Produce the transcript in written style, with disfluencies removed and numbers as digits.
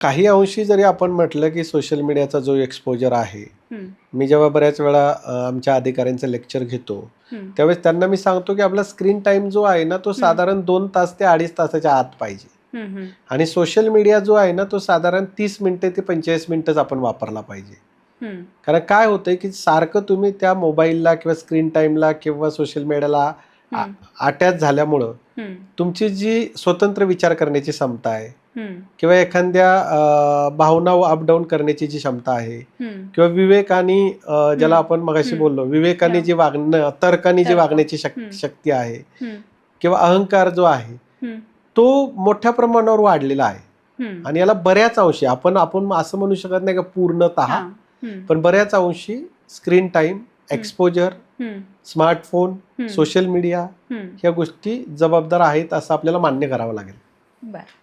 काही अंशी जरी आपण म्हटलं की सोशल मीडियाचा जो एक्सपोजर आहे, हं, मी जेव्हा बऱ्याच वेळा आमच्या अधिकाऱ्यांचं लेक्चर घेतो, हं, त्यावेळेस त्यांना मी सांगतो की आपला स्क्रीन टाईम जो आहे ना, तो हं, साधारण 2 तास ते 2.5 तासाच्या आत पाहिजे. हं, हं, आणि सोशल मीडिया जो आहे ना, तो साधारण 30 मिनिटे ते 45 मिनिटच आपण वापरला पाहिजे. हं, कारण काय होतंय की सारखं तुम्ही त्या मोबाईलला किंवा स्क्रीन टाईमला किंवा सोशल मीडियाला हं, अटॅच झाल्यामुळं हं, तुमची जी स्वतंत्र विचार करण्याची क्षमता आहे हं, किंवा एखाद्या भावना अपडाऊन करण्याची जी क्षमता आहे हं, किंवा विवेक आणि ज्याला हं, आपण मगाशी हं. बोललो, विवेकाने हां, जी वागणं, तर्काने जी तर्क. वागण्याची हं, शक्ती आहे हं, किंवा अहंकार जो आहे, हं, तो मोठ्या प्रमाणावर वाढलेला आहे. हं. आणि याला बऱ्याच अंशी आपण आपण असं म्हणू शकत नाही का पूर्णतः, हां. हं, पण बऱ्याच अंशी स्क्रीन टाईम, हं, एक्सपोजर, हं, स्मार्टफोन, हं, सोशल मीडिया हं. ह्या गोष्टी जबाबदार आहेत असं आपल्याला मान्य करावं लागेल. बरं.